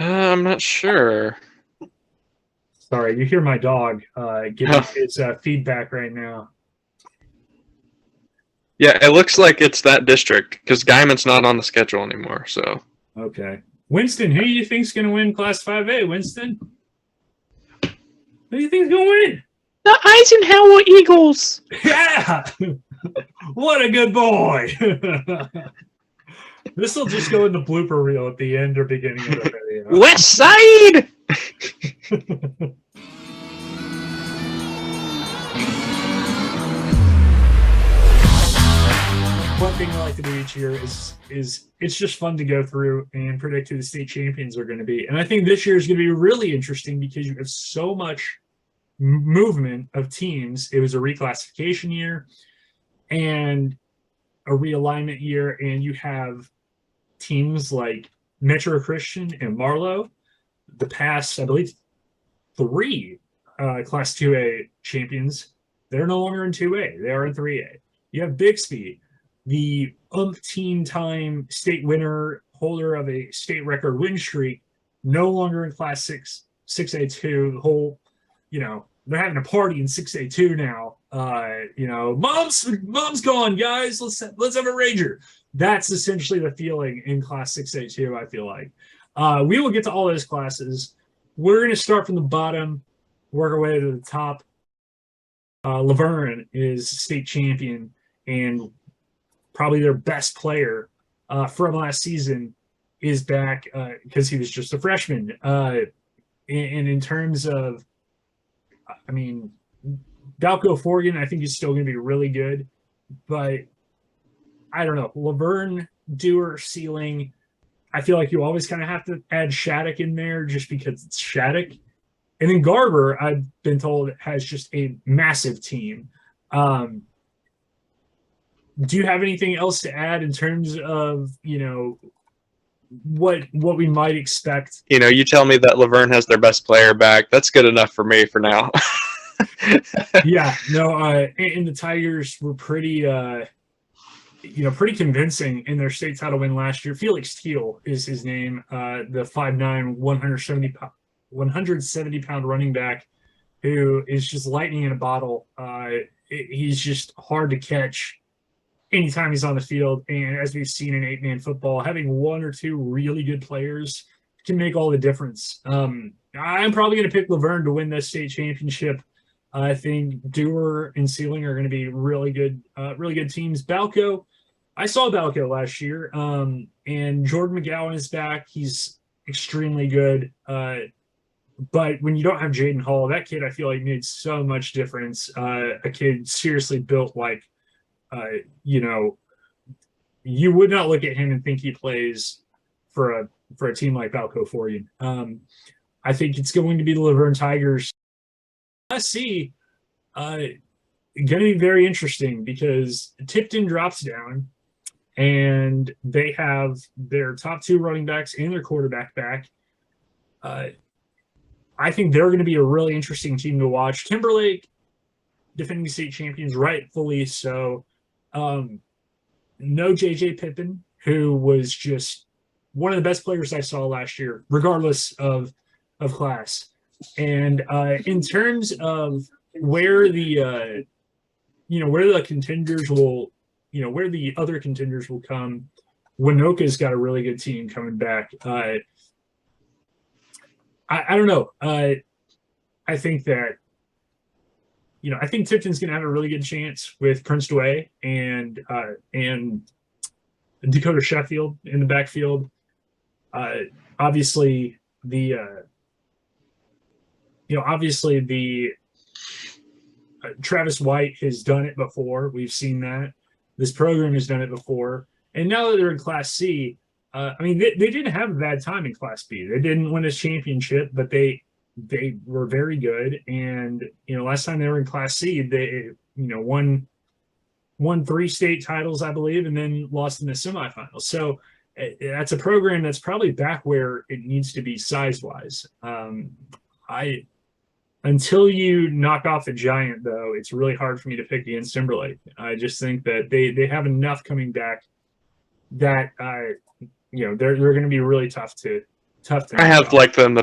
I'm not sure. Sorry, you hear my dog giving Oh, his feedback right now. yeah, it looks like it's that district because Guyman's not on the schedule anymore. So Okay. Winston, who do you think's going to win Class 5A? Winston, who do you think's going to win? the Eisenhower Eagles. Yeah! What a good boy! This will just go in the blooper reel at the end or beginning of the video. West Side. One thing I like to do each year is it's just fun to go through and predict who the state champions are going to be. And I think this year is going to be really interesting because you have so much movement of teams. It was a reclassification year and a realignment year, and you have teams like Metro Christian and Marlowe, the past, I believe, three Class 2A champions. They're no longer in 2A. They are in 3A. You have Bixby, the umpteen-time state winner, holder of a state record win streak, no longer in Class 6A2. The whole, they're having a party in 6A2 now. Mom's gone, guys. Let's have a rager. That's essentially the feeling in Class 6A2, I feel like. We will get to all those classes. We're going to start from the bottom, work our way to the top. Laverne is state champion, and probably their best player from last season is back because he was just a freshman. And in terms of, Balco Forgan, I think he's still going to be really good, but I don't know. Laverne, Dewar, Ceiling, I feel like you always kind of have to add Shattuck in there just because it's Shattuck. And then Garber, I've been told, has just a massive team. Do you have anything else to add in terms of, what we might expect? You tell me that Laverne has their best player back. That's good enough for me for now. Yeah, no, and the Tigers were pretty pretty convincing in their state title win last year. Felix Teal is his name, the 5'9", 170-pound running back who is just lightning in a bottle. He's just hard to catch anytime he's on the field. And as we've seen in 8-man football, having one or two really good players can make all the difference. I'm probably going to pick Laverne to win this state championship. I think Dewar and Ceiling are going to be really good teams. Balco, I saw Balco last year, and Jordan McGowan is back. He's extremely good. But when you don't have Jaden Hall, that kid, I feel like made so much difference. A kid seriously built like, you would not look at him and think he plays for a team like Balco for you. I think it's going to be the Laverne Tigers. Let's see. Going to be very interesting because Tipton drops down and they have their top two running backs and their quarterback back. I think they're going to be a really interesting team to watch. Timberlake, defending state champions, rightfully so. No JJ Pippin, who was just one of the best players I saw last year, regardless of class. And in terms of where the contenders will, where the other contenders will come, Winoka's got a really good team coming back. I don't know. I think that, I think Tipton's going to have a really good chance with Prince Dway and Dakota Sheffield in the backfield. Obviously the Travis White has done it before. We've seen that. This program has done it before. And now that they're in Class C, they didn't have a bad time in Class B. They didn't win this championship, but they were very good. And, last time they were in Class C, they, won 3 state titles, I believe, and then lost in the semifinals. So that's a program that's probably back where it needs to be size-wise. Until you knock off a giant, though, it's really hard for me to pick against Timberlake. I just think that they have enough coming back that they're going to be really tough to tough to I knock have off. liked them the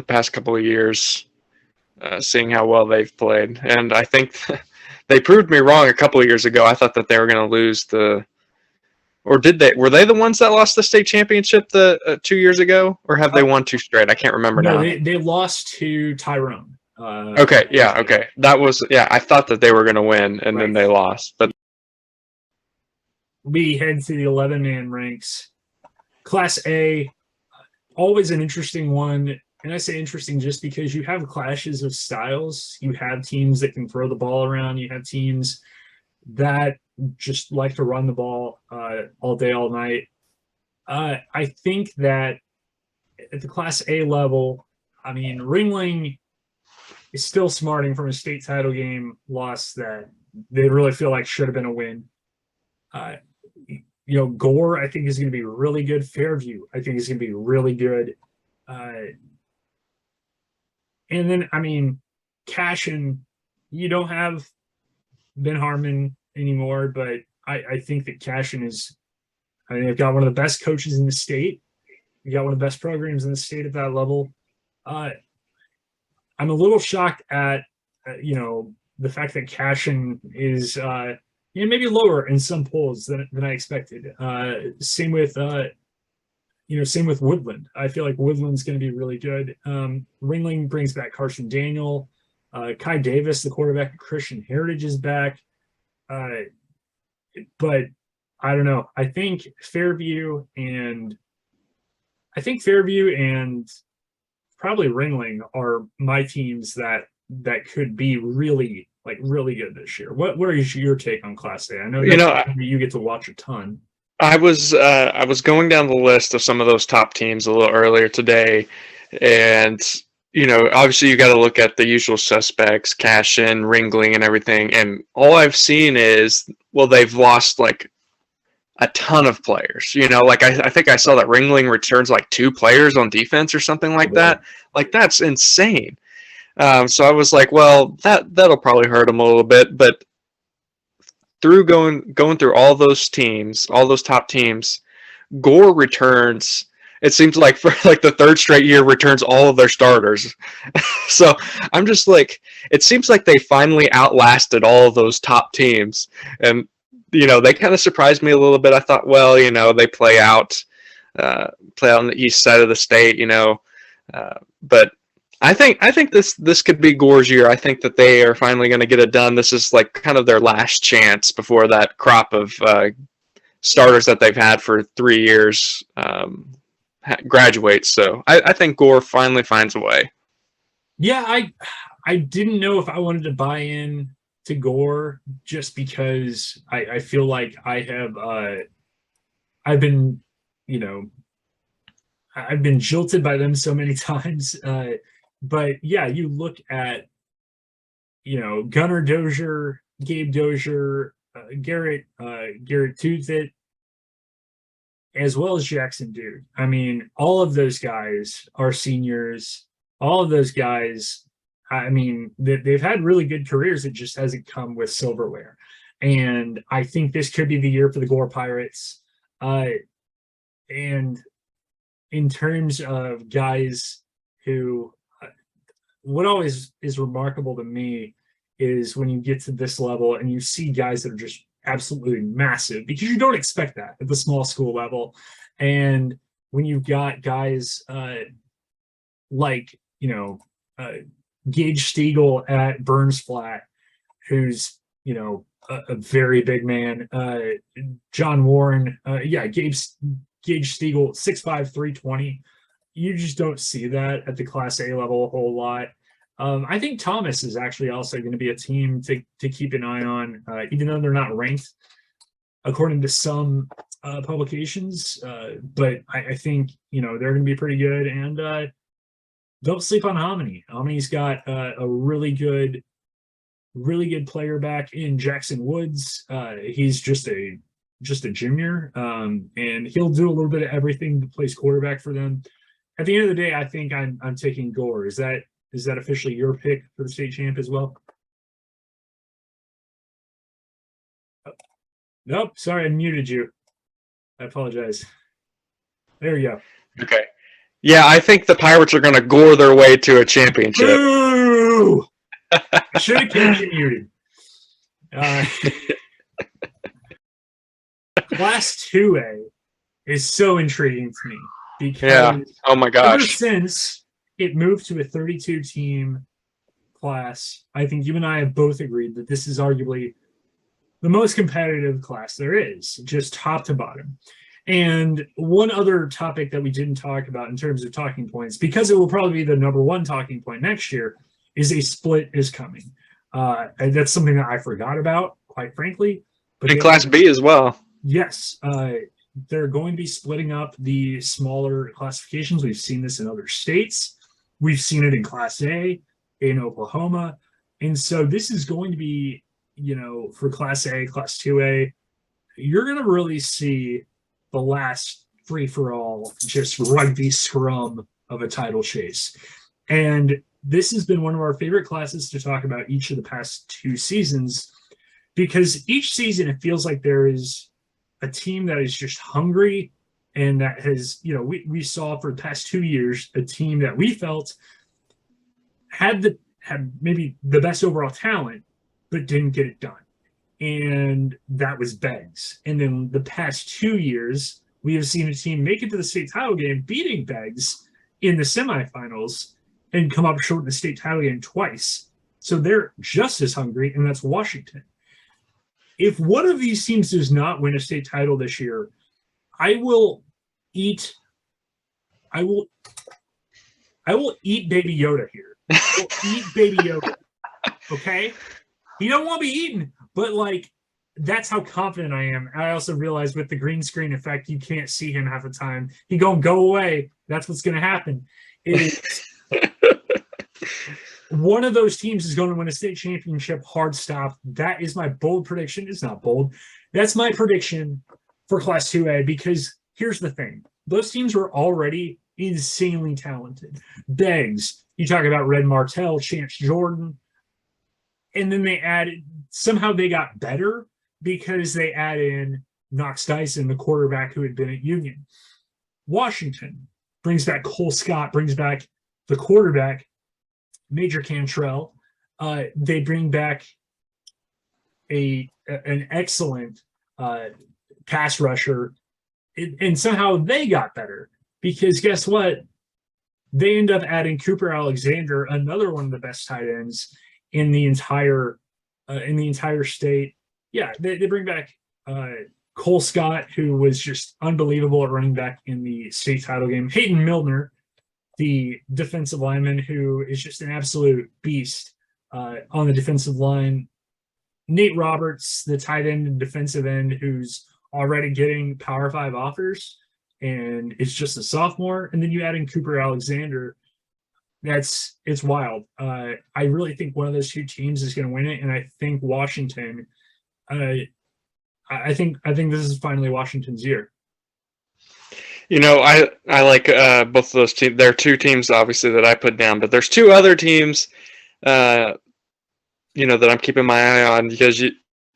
past couple of years, seeing how well they've played, and I think they proved me wrong a couple of years ago. I thought that they were going to lose or did they? Were they the ones that lost the state championship 2 years ago, or have they won two straight? I can't remember No, now. they lost to Tyrone. Okay, yeah, okay. That was I thought that they were going to win, and then Right. they lost. But We head to the 11-man ranks. Class A, always an interesting one. And I say interesting just because you have clashes of styles. You have teams that can throw the ball around. You have teams that just like to run the ball all day, all night. I think that at the Class A level, I mean, Ringling is still smarting from a state title game loss that they really feel like should have been a win. Uh, Gore, I think, is going to be really good. Fairview, I think, is going to be really good. And then, I mean, Cashin, you don't have Ben Harmon anymore, but I think that Cashin is, I mean, they've got one of the best coaches in the state. You got one of the best programs in the state at that level. I'm a little shocked at, the fact that Cashin is, maybe lower in some polls than I expected. Same with Woodland. I feel like Woodland's going to be really good. Ringling brings back Carson Daniel. Kai Davis, the quarterback of Christian Heritage, is back. But I don't know. I think Fairview and probably Ringling are my teams that could be really good this year. What is your take on Class A? I know you get to watch a ton. I was going down the list of some of those top teams a little earlier today, and obviously you got to look at the usual suspects, Cashin, Ringling, and everything. And all I've seen is, well, they've lost like a ton of players. I think I saw that Ringling returns like 2 players on defense or something like that. Like, that's insane. So I was like, well, that'll probably hurt them a little bit, but through going through all those teams, all those top teams, Gore returns. It seems like for like the 3rd straight year returns all of their starters. So I'm just like, it seems like they finally outlasted all of those top teams, and they kind of surprised me a little bit. I thought, well, they play out on the east side of the state, but I think this could be Gore's year. I think that they are finally going to get it done. This is like kind of their last chance before that crop of starters that they've had for 3 years graduates. So I think Gore finally finds a way. Yeah, I didn't know if I wanted to buy in to Gore just because I feel like I've been I've been jilted by them so many times. But yeah, you look at Gunnar Dozier, Gabe Dozier, Garrett Toothit, as well as Jackson Dude. I mean, all of those guys are seniors. All of those guys, I mean, they've had really good careers. It just hasn't come with silverware. And I think this could be the year for the Gore Pirates. And in terms of guys who, what always is remarkable to me is when you get to this level and you see guys that are just absolutely massive, because you don't expect that at the small school level. And when you've got guys like Gage Stiegel at Burns Flat, who's a very big man. John Warren, Gage Stiegel, 6'5", 320. You just don't see that at the Class A level a whole lot. I think Thomas is actually also going to be a team to keep an eye on, even though they're not ranked according to some publications. But I think they're going to be pretty good. And don't sleep on Hominy. Hominy's got a really good player back in Jackson Woods. He's just a junior, and he'll do a little bit of everything that plays quarterback for them. At the end of the day, I think I'm taking Gore. Is that officially your pick for the state champ as well? Oh, nope. Sorry, I muted you. I apologize. There you go. Okay. Yeah, I think the Pirates are going to gore their way to a championship. Boo! I should have commuted. Class 2A is so intriguing to me because Oh my ever gosh. since it moved to a 32 team class, I think you and I have both agreed that this is arguably the most competitive class there is, just top to bottom. And one other topic that we didn't talk about in terms of talking points, because it will probably be the number one talking point next year, is a split is coming. And that's something that I forgot about, quite frankly. But In Class B as well. Yes, they're going to be splitting up the smaller classifications. We've seen this in other states. We've seen it in Class A in Oklahoma. And so this is going to be, for Class A, Class 2A, you're going to really see the last free-for-all, just rugby scrum of a title chase. And this has been one of our favorite classes to talk about each of the past 2 seasons, because each season it feels like there is a team that is just hungry, and that has, we saw for the past 2 years a team that we felt had maybe the best overall talent, but didn't get it done. And that was Beggs. And then the past 2 years, we have seen a team make it to the state title game, beating Beggs in the semifinals, and come up short in the state title game twice. So they're just as hungry, and that's Washington. If one of these teams does not win a state title this year, I will eat Baby Yoda here. I will eat Baby Yoda. Okay? He don't want to be eaten, but that's how confident I am. I also realize with the green screen effect, you can't see him half the time. He gonna go away. That's what's gonna happen. One of those teams is going to win a state championship hard stop. That is my bold prediction. It's not bold. That's my prediction for Class 2A, because here's the thing. Those teams were already insanely talented. Beggs, you talk about Red Martell, Chance Jordan, and then somehow they got better because they add in Knox Dyson, the quarterback who had been at Union. Washington brings back Cole Scott, brings back the quarterback, Major Cantrell. They bring back an excellent pass rusher, and somehow they got better because guess what? They end up adding Cooper Alexander, another one of the best tight ends in the entire state. Yeah, they bring back Cole Scott, who was just unbelievable at running back in the state title game. Hayden Milner, the defensive lineman, who is just an absolute beast on the defensive line. Nate Roberts, the tight end and defensive end, who's already getting Power 5 offers and is just a sophomore. And then you add in Cooper Alexander. It's wild. I really think one of those 2 teams is going to win it, and I think Washington. I think this is finally Washington's year. I like both of those teams. There are 2 teams, obviously, that I put down, but there's 2 other teams, that I'm keeping my eye on, because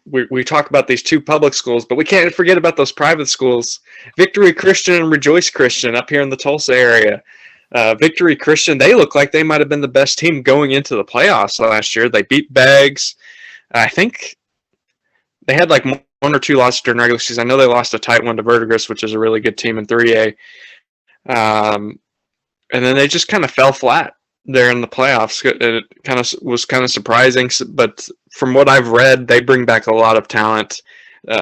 we talk about these 2 public schools, but we can't forget about those private schools. Victory Christian and Rejoice Christian up here in the Tulsa area. Victory Christian, they look like they might have been the best team going into the playoffs last year. They beat Beggs. I think they had 1 or 2 losses during regular season. I know they lost a tight one to Verdigris, which is a really good team in 3A. And then they just kind of fell flat there in the playoffs. It was kind of surprising, but from what I've read, they bring back a lot of talent.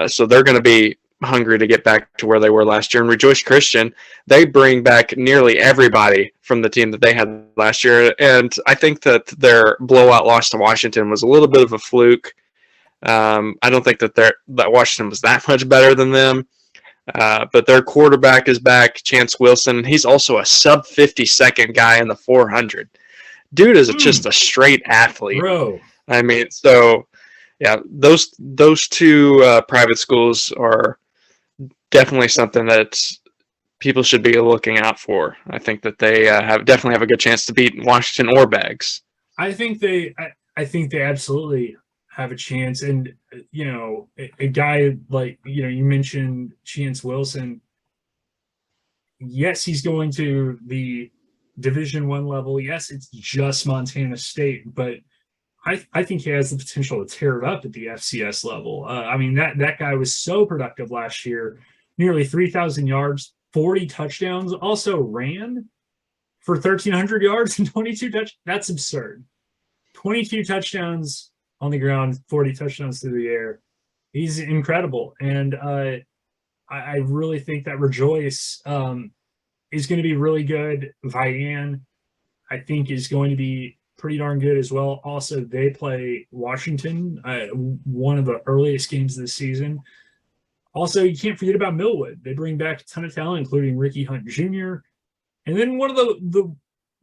So they're going to be hungry to get back to where they were last year. And Rejoice Christian, they bring back nearly everybody from the team that they had last year. And I think that their blowout loss to Washington was a little bit of a fluke. I don't think that Washington was that much better than them. But their quarterback is back, Chance Wilson. He's also a sub 50-second guy in the 400. Dude is just a straight athlete. Bro. I mean, so yeah, those 2 private schools are definitely something that people should be looking out for. I think that they definitely have a good chance to beat Washington or Beggs. I think they absolutely have a chance. And a guy like you mentioned Chance Wilson. yes, he's going to the Division I level. Yes, it's just Montana State, but I think he has the potential to tear it up at the FCS level. I mean, that guy was so productive last year, nearly 3,000 yards, 40 touchdowns, also ran for 1,300 yards and 22 touch. That's absurd. 22 touchdowns on the ground, 40 touchdowns through the air. He's incredible. And I really think that Rejoice is going to be really good. Vian, I think, is going to be pretty darn good as well. Also, they play Washington, one of the earliest games of the season. Also, you can't forget about Millwood. They bring back a ton of talent, including Ricky Hunt Jr. And then one of the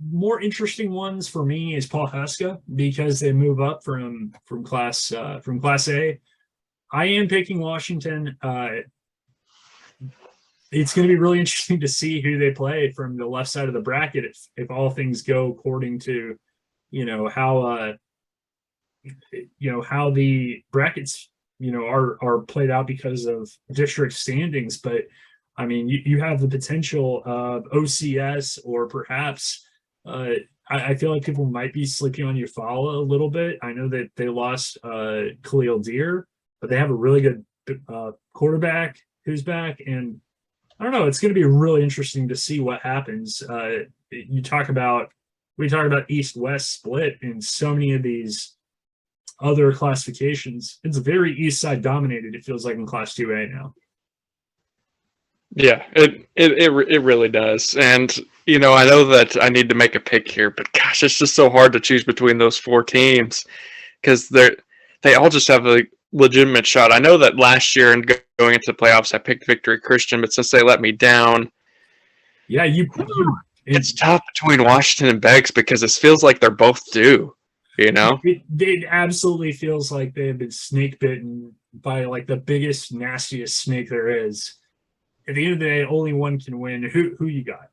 more interesting ones for me is Paul Huska, because they move up from class A. I am picking Washington. It's going to be really interesting to see who they play from the left side of the bracket if all things go according to how the brackets are played out because of district standings. But I mean, you have the potential of OCS, or perhaps I feel like people might be sleeping on Eufaula a little bit. I know that they lost Khalil Deer, but they have a really good quarterback who's back. And I don't know, it's going to be really interesting to see what happens. We talk about East-West split in so many of these other classifications. It's very East side dominated, it feels like, in Class 2A now. Yeah, it really does. And I know that I need to make a pick here, but gosh, it's just so hard to choose between those four teams because they all just have a legitimate shot. I know that last year and going into the playoffs, I picked Victory Christian, but since they let me down, yeah, it's tough between Washington and Beggs because it feels like they're both due. It absolutely feels like they have been snake bitten by like the biggest, nastiest snake there is. At the end of the day, only one can win. Who you got?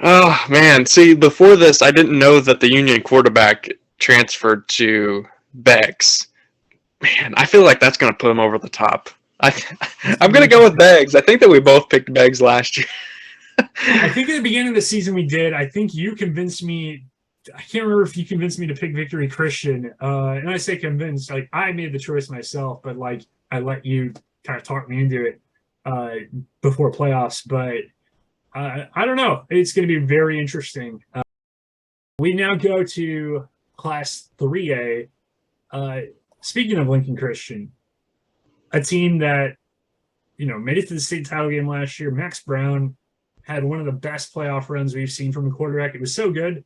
Oh man, see, before this, I didn't know that the Union quarterback transferred to Beggs. Man, I feel like that's going to put him over the top. I'm going to go with Beggs. I think that we both picked Beggs last year. I think at the beginning of the season we did. I think you convinced me. I can't remember if you convinced me to pick Victory Christian. And I say convinced, like I made the choice myself, but like I let you kind of talk me into it before playoffs. But I don't know. It's going to be very interesting. We now go to Class 3A. Speaking of Lincoln Christian, a team that made it to the state title game last year. Max Brown had one of the best playoff runs we've seen from a quarterback. It was so good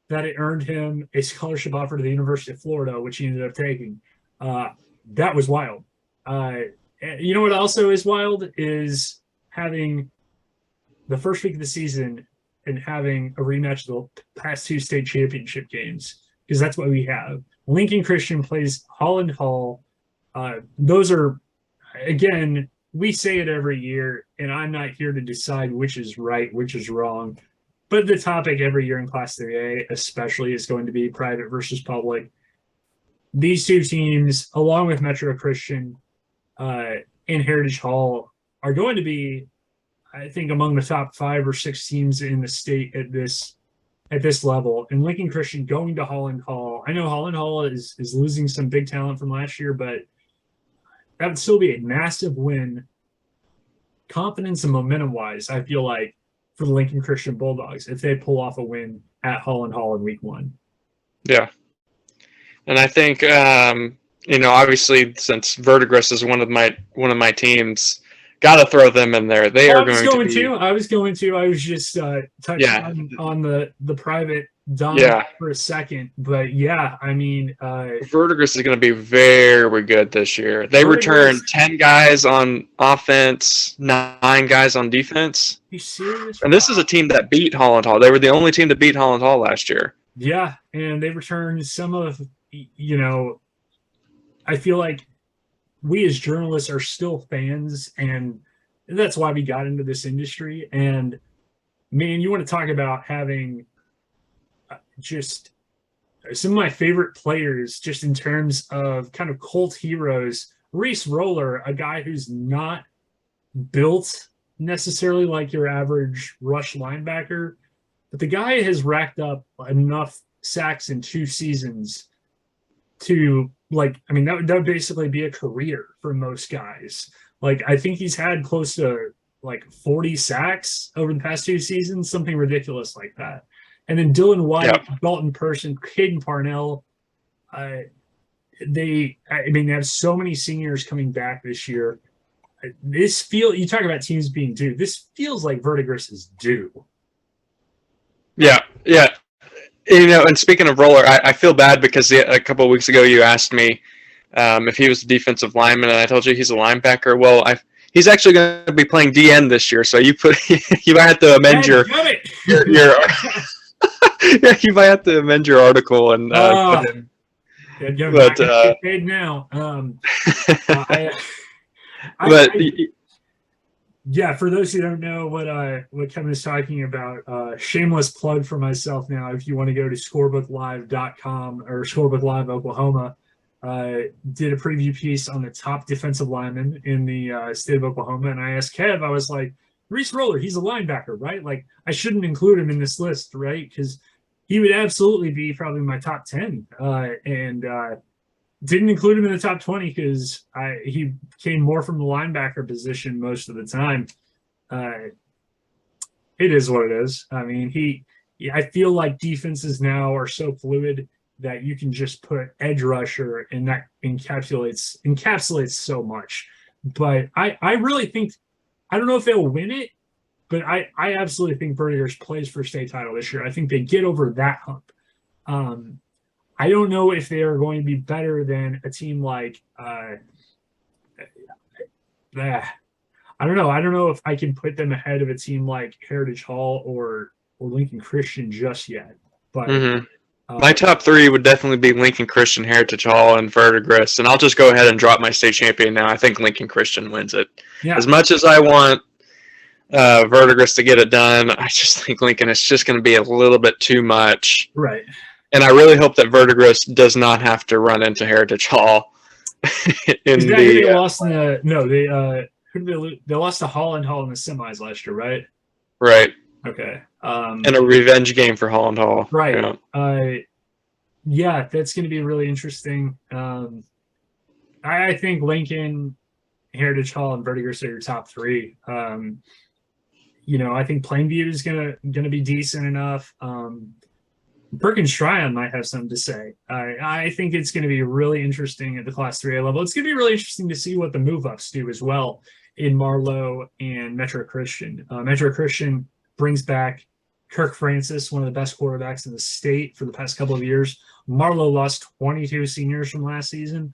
that it earned him a scholarship offer to the University of Florida, which he ended up taking. That was wild. You know what also is wild is having the first week of the season and having a rematch of the past two state championship games, because that's what we have. Lincoln Christian plays Holland Hall. Those are, again, we say it every year, and I'm not here to decide which is right, which is wrong. But the topic every year in Class 3A, especially, is going to be private versus public. These two teams, along with Metro Christian and Heritage Hall, are going to be, I think, among the top 5 or 6 teams in the state at this level. And Lincoln Christian going to Holland Hall. I know Holland Hall is losing some big talent from last year, but that would still be a massive win, confidence and momentum-wise, I feel like, for the Lincoln Christian Bulldogs if they pull off a win at Holland Hall in week 1. Yeah. And I think, obviously, since Verdigris is one of my teams, got to throw them in there. They are going to be. I was just touching on the private Dom for a second. But yeah, I mean, Verdigris is going to be very good this year. They returned 10 guys on offense, 9 guys on defense. Are you serious? And this is a team that beat Holland Hall. They were the only team to beat Holland Hall last year. Yeah, and they returned some of, I feel like we as journalists are still fans, and that's why we got into this industry. And man, you want to talk about having just some of my favorite players, just in terms of kind of cult heroes. Reese Roller, a guy who's not built necessarily like your average rush linebacker, but the guy has racked up enough sacks in 2 seasons to that would basically be a career for most guys. Like I think he's had close to like 40 sacks over the past 2 seasons, something ridiculous like that. And then Dylan White, Yeah. Dalton Person, Caden Parnell, they have so many seniors coming back this year. You talk about teams being due. This feels like Verdigris is due. Yeah. Yeah. And speaking of Roller, I feel bad because a couple of weeks ago you asked me if he was a defensive lineman, and I told you he's a linebacker. Well, he's actually going to be playing DN this year, so you might have to amend your yeah, you might have to amend your article and put him. But get paid now. Yeah, for those who don't know what Kevin is talking about, shameless plug for myself now. If you want to go to scorebooklive.com or Scorebook Live Oklahoma, did a preview piece on the top defensive lineman in the state of Oklahoma, and I asked Kev, I was like, Reese Roller, he's a linebacker, right? Like I shouldn't include him in this list, right? Because he would absolutely be probably my top 10, and didn't include him in the top 20 because he came more from the linebacker position most of the time. It is what it is. I mean, I feel like defenses now are so fluid that you can just put edge rusher, and that encapsulates so much. But I really think, I don't know if they'll win it, but I absolutely think Verdigris plays for state title this year. I think they get over that hump. I don't know if they are going to be better than a team like I don't know. I don't know if I can put them ahead of a team like Heritage Hall or Lincoln Christian just yet. But my top 3 would definitely be Lincoln Christian, Heritage Hall, and Verdigris. And I'll just go ahead and drop my state champion now. I think Lincoln Christian wins it. Yeah. As much as I want Verdigris to get it done, I just think Lincoln is just going to be a little bit too much. Right. And I really hope that Verdigris does not have to run into Heritage Hall. They lost in the they lost to Holland Hall in the semis last year, right? Right. Okay. And a revenge game for Holland Hall. Right. Yeah, that's going to be really interesting. I think Lincoln, Heritage Hall, and Verdigris are your top 3. I think Plainview is gonna be decent enough. Bergen-Stryon might have something to say. I think it's going to be really interesting at the Class 3A level. It's going to be really interesting to see what the move-ups do as well in Marlowe and Metro Christian. Metro Christian brings back Kirk Francis, one of the best quarterbacks in the state for the past couple of years. Marlowe lost 22 seniors from last season.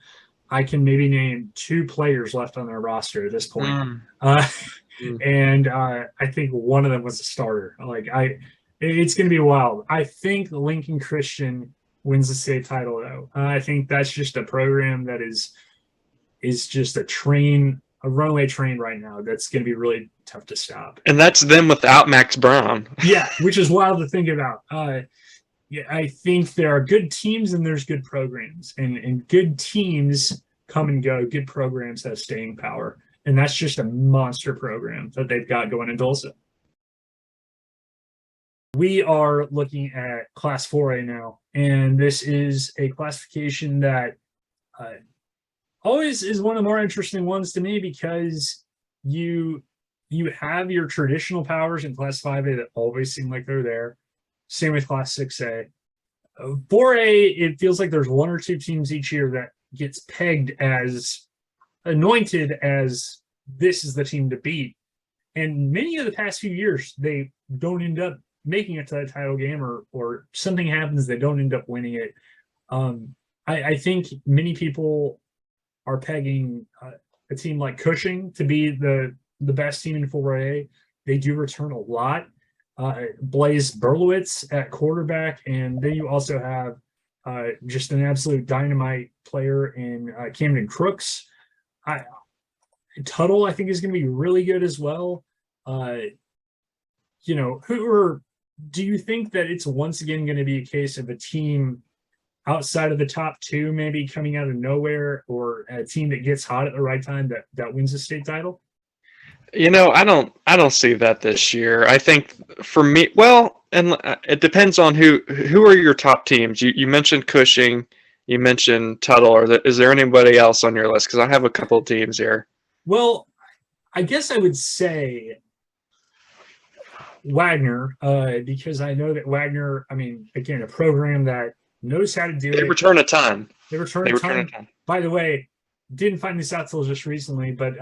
I can maybe name 2 players left on their roster at this point. And I think one of them was a starter. It's going to be wild. I think Lincoln Christian wins the state title, though. I think that's just a program that is just a runaway train right now. That's going to be really tough to stop. And that's them without Max Brown. Yeah, which is wild to think about. I think there are good teams and there's good programs. And good teams come and go. Good programs have staying power. And that's just a monster program that they've got going in Tulsa. We are looking at Class 4A now, and this is a classification that always is one of the more interesting ones to me because you have your traditional powers in Class 5A that always seem like they're there. Same with Class 6A. 4A, it feels like there's 1 or 2 teams each year that gets pegged as anointed as this is the team to beat. And many of the past few years, they don't end up making it to that title game, or something happens, they don't end up winning it. I think many people are pegging a team like Cushing to be the best team in 4A. They do return a lot. Blaze Berlowitz at quarterback, and then you also have just an absolute dynamite player in Camden Crooks. Tuttle, I think, is going to be really good as well. Do you think that it's once again going to be a case of a team outside of the top 2 maybe coming out of nowhere, or a team that gets hot at the right time that wins the state title? I don't see that this year. I think for me, well, and it depends on who are your top teams. You mentioned Cushing, you mentioned Tuttle. Is there anybody else on your list? Because I have a couple of teams here. Well, I guess I would say Wagner, because I know that Wagner, I mean, again, a program that knows how to do They it. return a ton. They return They a return a ton. ton. By the way, didn't find this out till just recently, but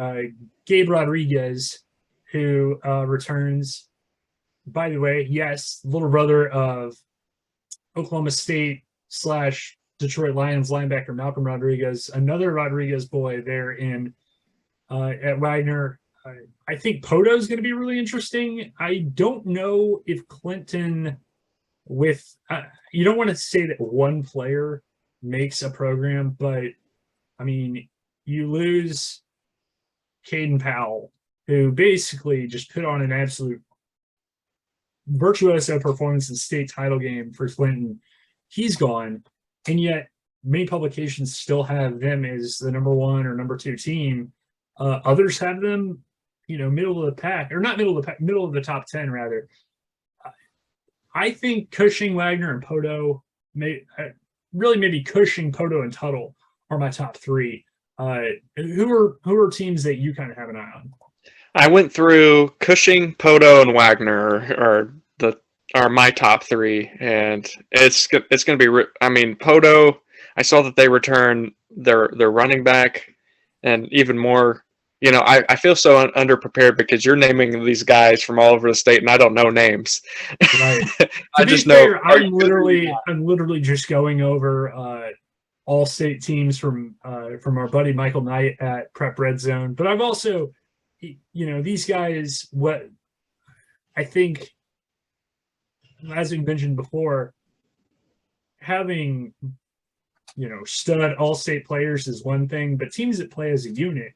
Gabe Rodriguez, who returns, by the way, yes, little brother of Oklahoma State slash Detroit Lions linebacker Malcolm Rodriguez, another Rodriguez boy there in at Wagner. I think Poto is going to be really interesting. I don't know if Clinton, with you don't want to say that one player makes a program, but I mean, you lose Caden Powell, who basically just put on an absolute virtuoso performance in the state title game for Clinton. He's gone, and yet many publications still have them as the number one or number two team. Others have them, middle of the pack, or not middle of the pack, middle of the top 10 rather. I think Cushing, Wagner, and Poto really maybe Cushing, Poto, and Tuttle are my top three. Who are teams that you kind of have an eye on? I went through Cushing, Poto, and Wagner are my top three, and it's going to be. I mean, Poto. I saw that they returned their running back, and even more. I feel so underprepared because you're naming these guys from all over the state, and I don't know names. Right. I just know. I'm literally just going over all state teams from our buddy Michael Knight at Prep Red Zone. But I've also, these guys. What I think, as we mentioned before, having stud all state players is one thing, but teams that play as a unit,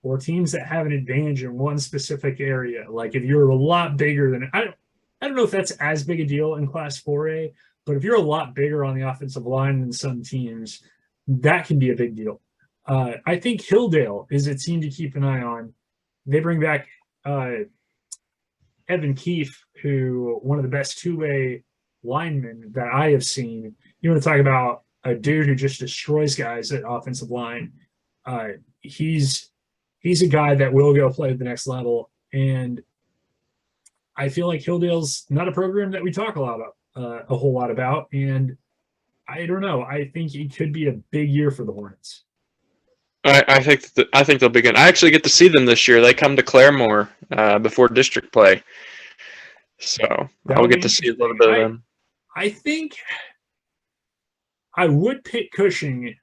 or teams that have an advantage in one specific area, like if you're a lot bigger than I don't know if that's as big a deal in Class 4A, but if you're a lot bigger on the offensive line than some teams, that can be a big deal. I think Hilldale is a team to keep an eye on. They bring back Evan Keefe, who one of the best two-way linemen that I have seen. You want to talk about a dude who just destroys guys at offensive line. He's a guy that will go play at the next level, and I feel like Hilldale's not a program that we talk a whole lot about, and I don't know. I think it could be a big year for the Hornets. I think they'll be good. I actually get to see them this year. They come to Claremore before district play, so I'll get to see a little bit of them. I think I would pick Cushing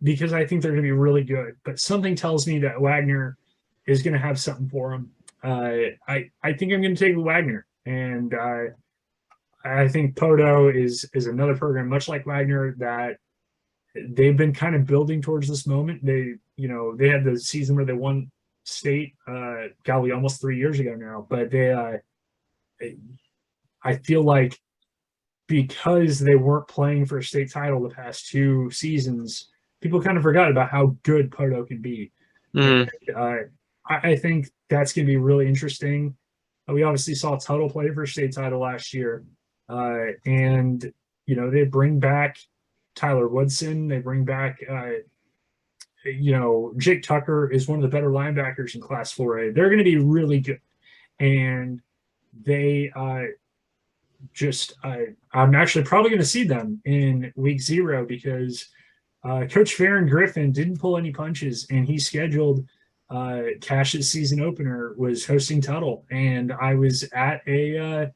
because I think they're going to be really good, but something tells me that Wagner is going to have something for them. I think I'm going to take Wagner, and I think Poto is another program, much like Wagner, that they've been kind of building towards this moment. They had the season where they won state, golly, almost 3 years ago now, but I feel like because they weren't playing for a state title the past two seasons, people kind of forgot about how good Poto can be. Mm. And, I think that's going to be really interesting. We obviously saw Tuttle play for a state title last year. And, they bring back Tyler Woodson. They bring back, Jake Tucker is one of the better linebackers in Class 4A. They're going to be really good. And they I'm actually probably going to see them in week 0 because Coach Farron Griffin didn't pull any punches, and he scheduled Cash's season opener was hosting Tuttle, and I was at a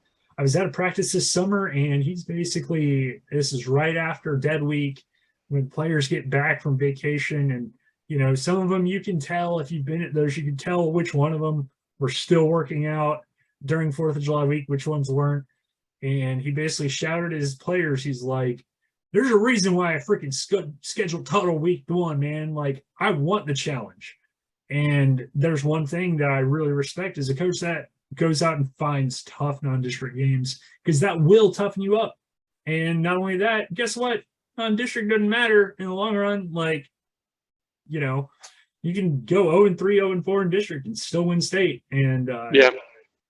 practice this summer, and this is right after dead week when players get back from vacation, and some of them you can tell if you've been at those, you can tell which one of them were still working out during 4th of July week, which ones weren't. And he basically shouted at his players, he's like, there's a reason why I freaking scheduled Tuttle week 1, man. Like, I want the challenge. And there's one thing that I really respect is a coach that goes out and finds tough non-district games, because that will toughen you up. And not only that, guess what? Non-district doesn't matter in the long run. Like, You can go 0-3, 0-4 in district and still win state. And Yeah.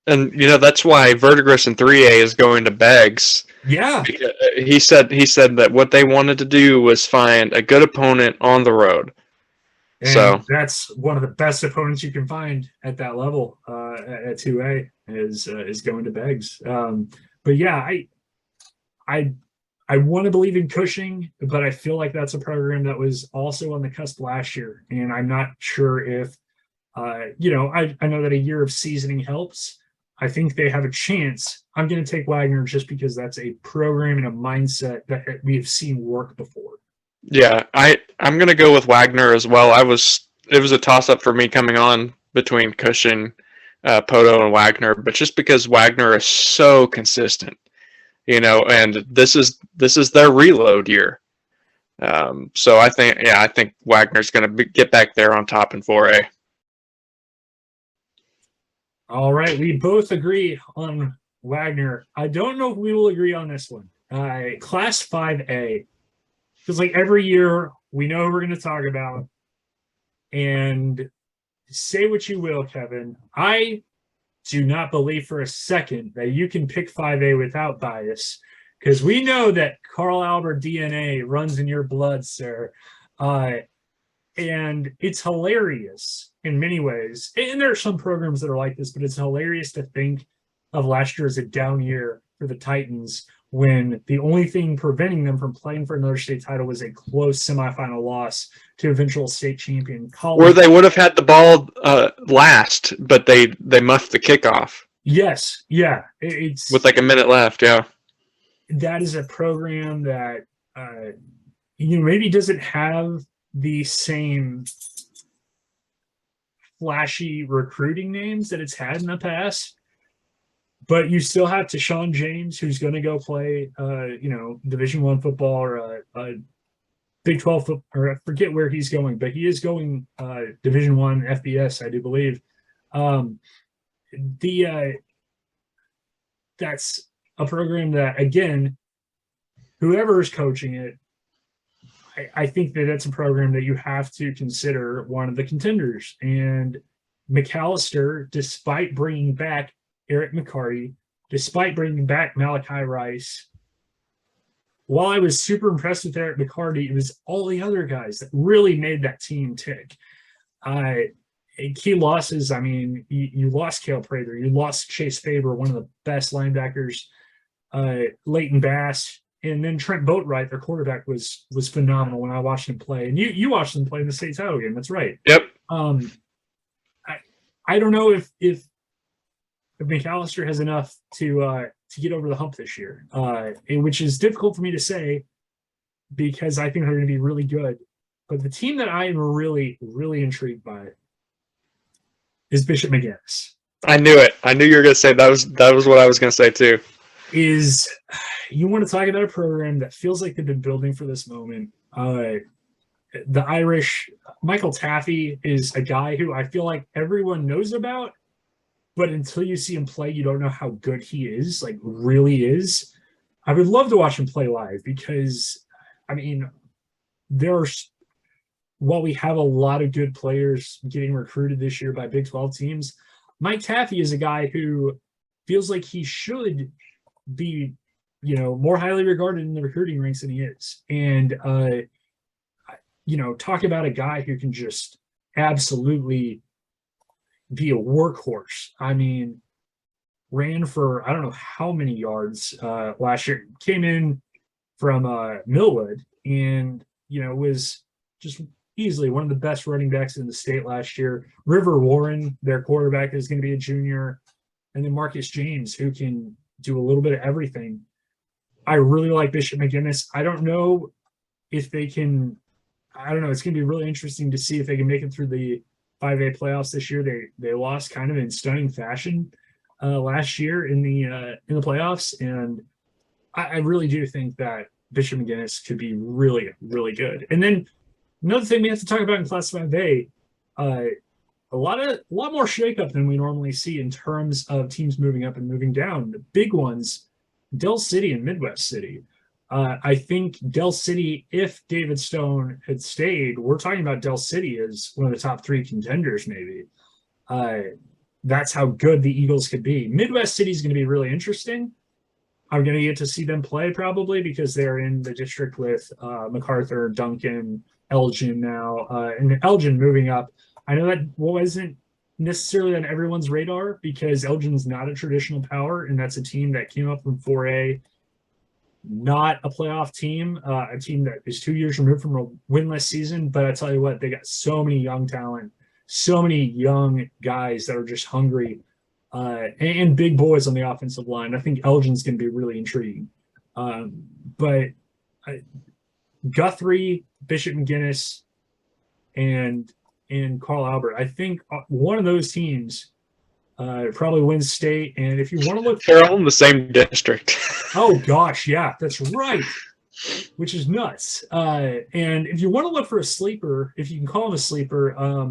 And that's why Verdigris in 3A is going to Beggs. yeah, He said that what they wanted to do was find a good opponent on the road. and So that's one of the best opponents you can find at that level at 2A is going to Beggs. But yeah, I want to believe in Cushing, but I feel like that's a program that was also on the cusp last year, and I'm not sure if I know that a year of seasoning helps. I think they have a chance. I'm going to take Wagner just because that's a program and a mindset that we have seen work before. yeah, I'm gonna go with Wagner as well. It was a toss up for me coming on between Cushing, Poto, and Wagner, but just because Wagner is so consistent, and this is their reload year. So I think Wagner's gonna get back there on top in 4A. All right, we both agree on Wagner. I don't know if we will agree on this one. Class 5A, because like every year we know who we're going to talk about, and say what you will, Kevin. I do not believe for a second that you can pick 5A without bias, because we know that Carl Albert DNA runs in your blood, sir. And it's hilarious in many ways. And there are some programs that are like this, but it's hilarious to think of last year as a down year for the Titans when the only thing preventing them from playing for another state title was a close semifinal loss to eventual state champion College. Where they would have had the ball last, but they muffed the kickoff. Yes, yeah, it's with like a minute left. Yeah, that is a program that maybe doesn't have the same flashy recruiting names that it's had in the past, but you still have Tashawn James, who's going to go play, Division I football or Big 12 football, or I forget where he's going, but he is going Division I FBS, I do believe. That's a program that, again, whoever is coaching it, I think that that's a program that you have to consider one of the contenders. And McAllister, despite bringing back Eric McCarty, despite bringing back Malachi Rice, while I was super impressed with Eric McCarty, it was all the other guys that really made that team tick. Key losses, I mean, you lost Cale Prater, you lost Chase Faber, one of the best linebackers, Leighton Bass, and then Trent Boatwright, their quarterback, was phenomenal when I watched him play. And you watched him play in the state title game. That's right. Yep. I don't know if McAllister has enough to get over the hump this year, which is difficult for me to say because I think they're going to be really good. But the team that I am really, really intrigued by is Bishop McGinnis. I knew it. I knew you were going to say that was what I was going to say too. You want to talk about a program that feels like they've been building for this moment. The Irish, Michael Taffy is a guy who I feel like everyone knows about, but until you see him play, you don't know how good he is, like really is. I would love to watch him play live because, I mean, while we have a lot of good players getting recruited this year by Big 12 teams, Mike Taffy is a guy who feels like he should be, more highly regarded in the recruiting ranks than he is. And, talk about a guy who can just absolutely be a workhorse. I mean, ran for I don't know how many yards last year. Came in from Millwood and was just easily one of the best running backs in the state last year. River Warren, their quarterback, is going to be a junior, and then Marcus James, who can do a little bit of everything. I really like Bishop McGinnis. I don't know if they can. I don't know. It's going to be really interesting to see if they can make it through the 5A playoffs this year. They lost kind of in stunning fashion last year in the playoffs, and I really do think that Bishop McGinnis could be really, really good. And then another thing we have to talk about in Class 5A, a lot more shakeup than we normally see in terms of teams moving up and moving down. The big ones, Dell City and Midwest City. I think Del City, if David Stone had stayed, we're talking about Del City as one of the top 3 contenders, maybe. That's how good the Eagles could be. Midwest City is going to be really interesting. I'm going to get to see them play probably because they're in the district with MacArthur, Duncan, Elgin now, and Elgin moving up. I know that wasn't necessarily on everyone's radar because Elgin's not a traditional power, and that's a team that came up from 4A, not a playoff team, a team that is 2 years removed from a winless season. But I tell you what, they got so many young talent, so many young guys that are just hungry, and big boys on the offensive line. I think Elgin's going to be really intriguing. But Guthrie, Bishop McGuinness, and Carl Albert, I think one of those teams probably wins state. And if you want to look, they're all in the same district. Oh gosh, yeah, that's right. Which is nuts. And if you want to look for a sleeper, if you can call him a sleeper, I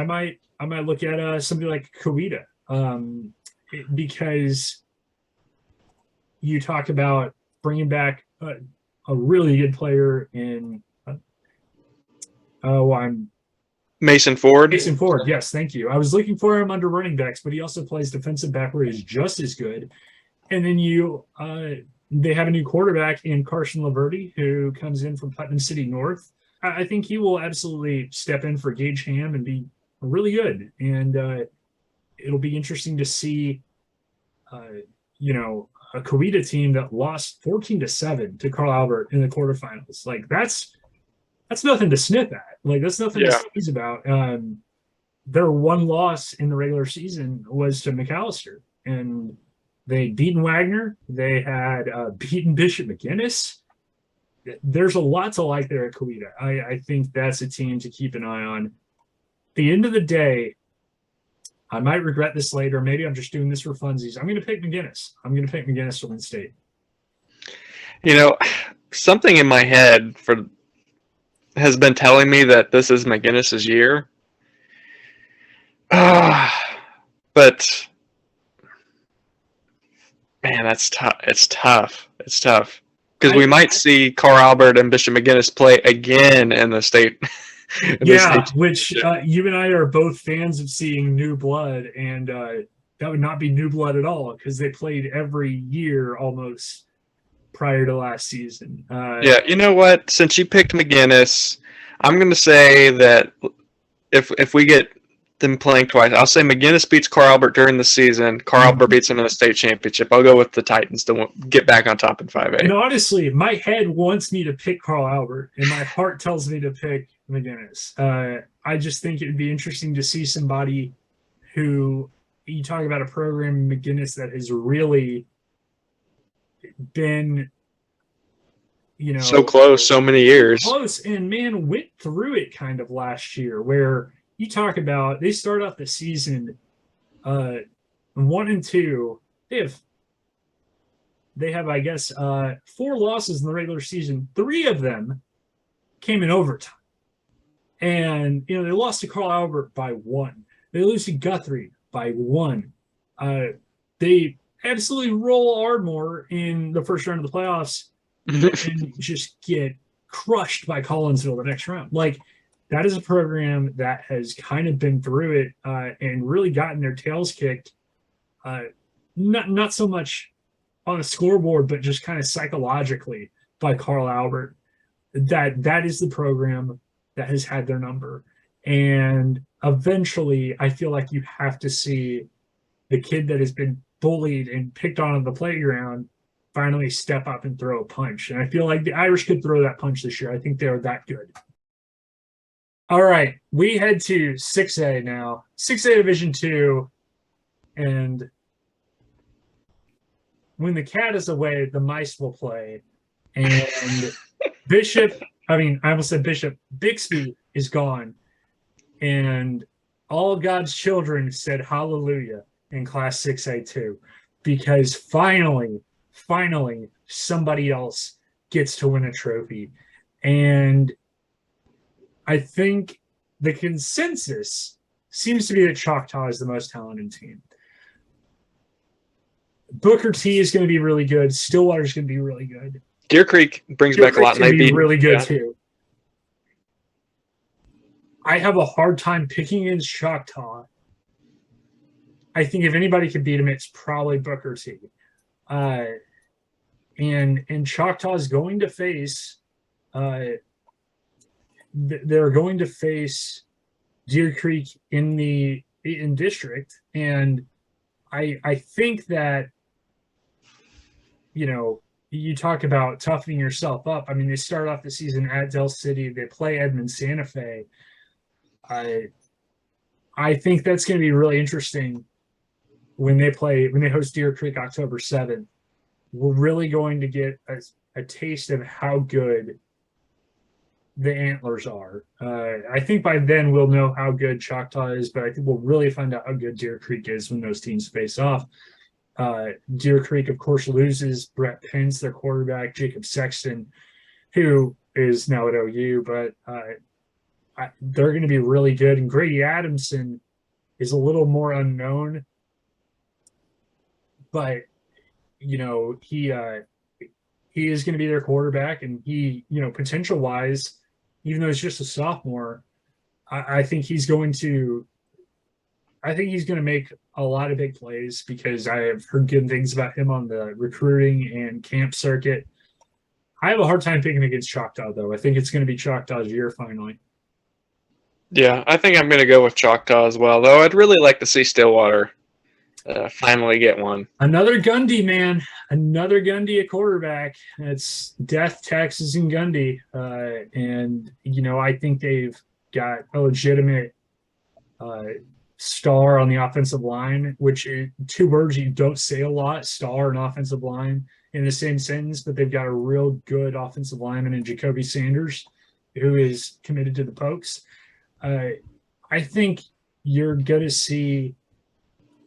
might look at somebody like Kawita, because you talk about bringing back a really good player in. Mason Ford. Mason Ford, yes, thank you. I was looking for him under running backs, but he also plays defensive back where he's just as good. And then they have a new quarterback in Carson Laverty, who comes in from Putnam City North. I think he will absolutely step in for Gage Ham and be really good. And it'll be interesting to see, a Coweta team that lost 14-7 to Carl Albert in the quarterfinals. Like that's nothing to sniff at. Like that's nothing to sneeze about. Their one loss in the regular season was to McAllister, and they'd beaten Wagner. They had beaten Bishop McGuinness. There's a lot to like there at Coweta. I think that's a team to keep an eye on. At the end of the day, I might regret this later. Maybe I'm just doing this for funsies. I'm going to pick McGuinness. I'm going to pick McGuinness to win state. Something in my head has been telling me that this is McGuinness's year. But man, that's tough. It's tough. Because we might see Carl Albert and Bishop McGuinness play again in the state. Which you and I are both fans of seeing new blood, and that would not be new blood at all because they played every year almost prior to last season. You know what? Since you picked McGuinness, I'm going to say that if we get them playing twice, I'll say McGuinness beats Carl Albert during the season. Carl Albert beats him in the state championship. I'll go with the Titans to get back on top in 5A. And honestly, my head wants me to pick Carl Albert, and my heart tells me to pick McGuinness. I just think it would be interesting to see somebody who, you talk about a program, McGuinness, that has really been, so close, so many years. Close, and man, went through it kind of last year where you talk about they start off the season 1-2. They have, I guess, 4 losses in the regular season. 3 of them came in overtime. And, they lost to Carl Albert by 1. They lose to Guthrie by 1. They absolutely roll Ardmore in the first round of the playoffs and just get crushed by Collinsville the next round. Like, that is a program that has kind of been through it and really gotten their tails kicked. Not so much on the scoreboard, but just kind of psychologically by Carl Albert. That is the program that has had their number. And eventually, I feel like you have to see the kid that has been bullied and picked on the playground finally step up and throw a punch. And I feel like the Irish could throw that punch this year. I think they're that good. All right, we head to 6A now. 6A Division 2. And when the cat is away, the mice will play. And I almost said Bishop. Bixby is gone. And all God's children said hallelujah in Class 6A2 because finally, somebody else gets to win a trophy. And I think the consensus seems to be that Choctaw is the most talented team. Booker T is going to be really good. Stillwater is going to be really good. Deer Creek brings Deer back a lot. Creek's going to be really good yeah. too. I have a hard time picking against Choctaw. I think if anybody could beat him, it's probably Booker T. And Choctaw is going to face they're going to face Deer Creek in district, and I think that, you know, you talk about toughening yourself up. I mean, they start off the season at Del City, they play Edmond Santa Fe. I think that's going to be really interesting when they host Deer Creek October 7th. We're really going to get a taste of how good the Antlers are. I think by then we'll know how good Choctaw is, but I think we'll really find out how good Deer Creek is when those teams face off. Deer Creek, of course, loses Brett Pence, their quarterback, Jacob Sexton, who is now at OU, but they're going to be really good. And Grady Adamson is a little more unknown, but you know, he is going to be their quarterback, and he, you know, potential wise, even though he's just a sophomore, I think he's going to make a lot of big plays, because I have heard good things about him on the recruiting and camp circuit. I have a hard time picking against Choctaw, though. I think it's going to be Choctaw's year finally. Yeah, I think I'm going to go with Choctaw as well, though I'd really like to see Stillwater finally get one. Another Gundy, man. Another Gundy at quarterback. It's death, taxes, and Gundy. And, you know, I think they've got a legitimate star on the offensive line, which is two words you don't say a lot, star and offensive line, in the same sentence, but they've got a real good offensive lineman in Jacoby Sanders, who is committed to the Pokes. I think you're going to see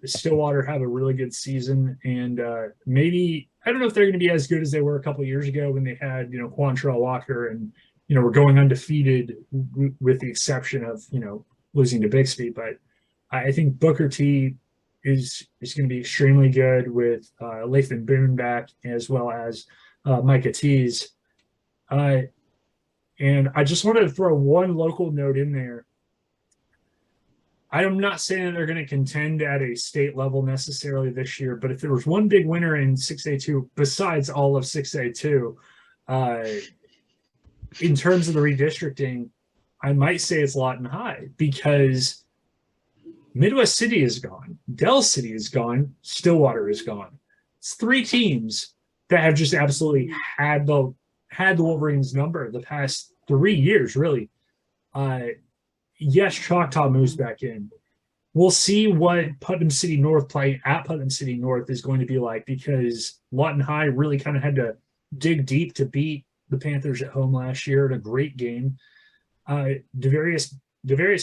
Stillwater have a really good season, and maybe, I don't know if they're going to be as good as they were a couple of years ago when they had, you know, Quantrell Walker and, you know, were going undefeated with the exception of, you know, losing to Bixby. But I think Booker T is going to be extremely good with Lathan Boone back, as well as Micah Tees. And I just wanted to throw one local note in there. I'm not saying that they're going to contend at a state level necessarily this year, but if there was one big winner in 6A2 besides all of 6A2, in terms of the redistricting, I might say it's Lawton High, because Midwest City is gone, Del City is gone, Stillwater is gone. It's three teams that have just absolutely had the Wolverines number the past 3 years, really. Yes, Choctaw moves back in. We'll see what Putnam City North playing at Putnam City North is going to be like, because Lawton High really kind of had to dig deep to beat the Panthers at home last year in a great game. Devarius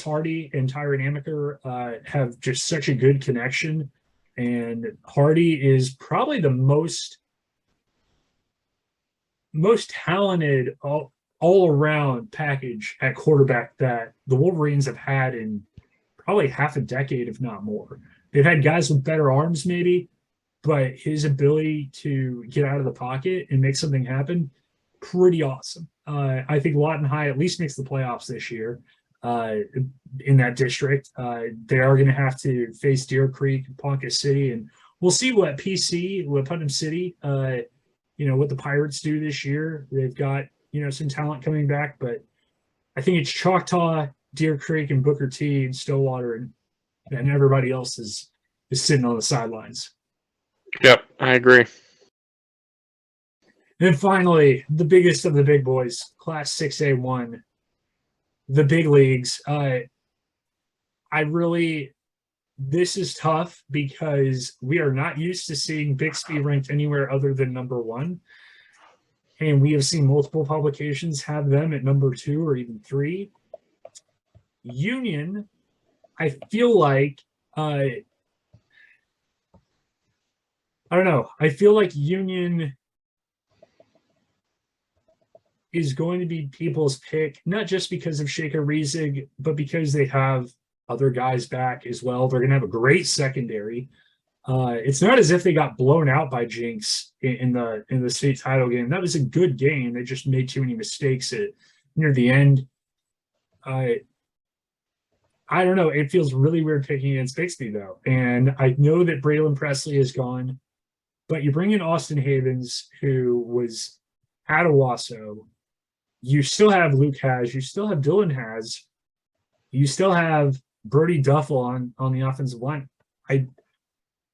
Hardy and Tyron Amaker have just such a good connection, and Hardy is probably the most talented all-around package at quarterback that the Wolverines have had in probably half a decade, if not more. They've had guys with better arms maybe, but his ability to get out of the pocket and make something happen, pretty awesome. I think Lawton High at least makes the playoffs this year in that district. They are going to have to face Deer Creek, Ponca City, and we'll see what Putnam City, what the Pirates do this year. They've got, some talent coming back, but I think it's Choctaw, Deer Creek, and Booker T and Stillwater, and everybody else is sitting on the sidelines. Yep, I agree. And finally, the biggest of the big boys, Class 6A1, the big leagues. This is tough because we are not used to seeing Bixby ranked anywhere other than number 1. And we have seen multiple publications have them at number 2 or even 3. Union, I feel like, I don't know. I feel like Union is going to be people's pick, not just because of Shaker Riesig, but because they have other guys back as well. They're going to have a great secondary. It's not as if they got blown out by Jinx in the state title game. That was a good game. They just made too many mistakes near the end. I don't know. It feels really weird picking against Bixby, though. And I know that Braylon Presley is gone, but you bring in Austin Havens, who was at Owasso. You still have Luke Has. You still have Dylan Has. You still have Brody Duffel on the offensive line.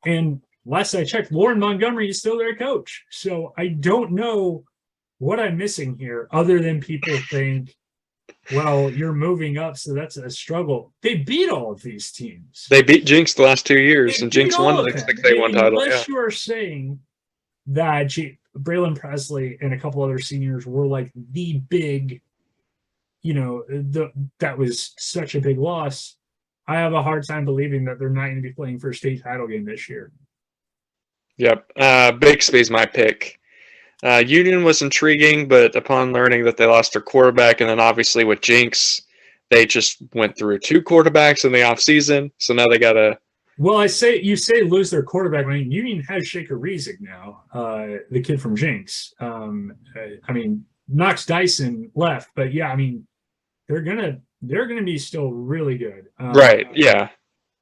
And last I checked, Lauren Montgomery is still their coach. So I don't know what I'm missing here, other than people think, well, you're moving up, so that's a struggle. They beat all of these teams. They beat Jinx the last 2 years, and Jinx won the 6A1 title. Unless you are saying that Braylon Presley and a couple other seniors were like the big, that was such a big loss. I have a hard time believing that they're not going to be playing for a state title game this year. Yep. Bixby's my pick. Union was intriguing, but upon learning that they lost their quarterback, and then obviously with Jinx, they just went through 2 quarterbacks in the offseason. So now they got to. Well, you say lose their quarterback. I mean, Union has Shaker Rezick now, the kid from Jinx. Knox Dyson left, but yeah, I mean, they're gonna be still really good. Right. Yeah.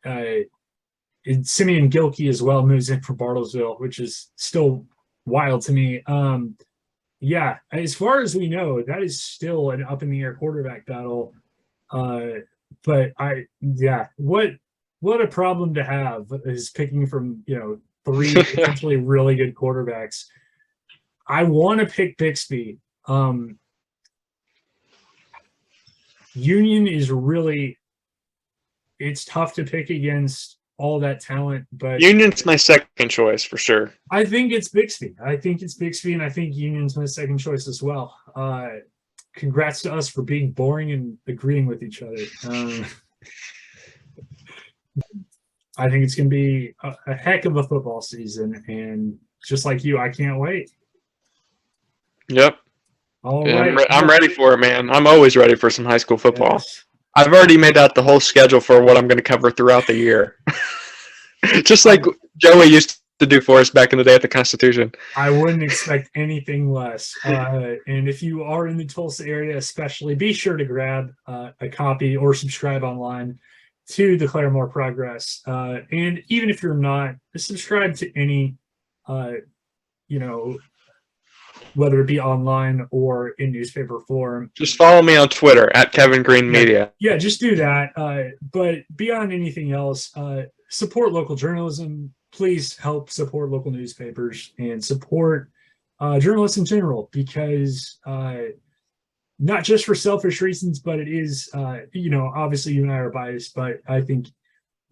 And Simeon Gilkey as well moves in for Bartlesville, which is still wild to me. Yeah, as far as we know, that is still an up in the air quarterback battle. But what a problem to have is picking from 3 potentially really good quarterbacks. I want to pick Bixby. Union is really, it's tough to pick against all that talent, but Union's my second choice for sure. I think it's Bixby. And I think Union's my second choice as well. Congrats to us for being boring and agreeing with each other. I think it's going to be a heck of a football season, and just like you, I can't wait. Yep. All right. I'm ready for it, man. I'm always ready for some high school football. Yes. I've already made out the whole schedule for what I'm going to cover throughout the year. Just like Joey used to do for us back in the day at the Constitution. I wouldn't expect anything less. And if you are in the Tulsa area, especially, be sure to grab a copy or subscribe online to the Claremore Progress. And even if you're not, subscribe to any, whether it be online or in newspaper form. Just follow me on Twitter at Kevin Green Media. Yeah, just do that. But beyond anything else, support local journalism. Please help support local newspapers and support journalists in general, because not just for selfish reasons, but it is, obviously you and I are biased, but I think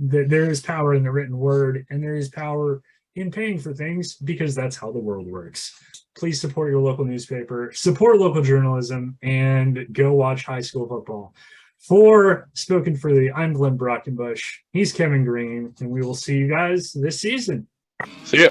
that there is power in the written word, and there is power in paying for things, because that's how the world works. Please support your local newspaper, support local journalism, and go watch high school football. For SpOKen Freely, I'm Glen Brockenbush. He's Kevin Green, and we will see you guys this season. See ya.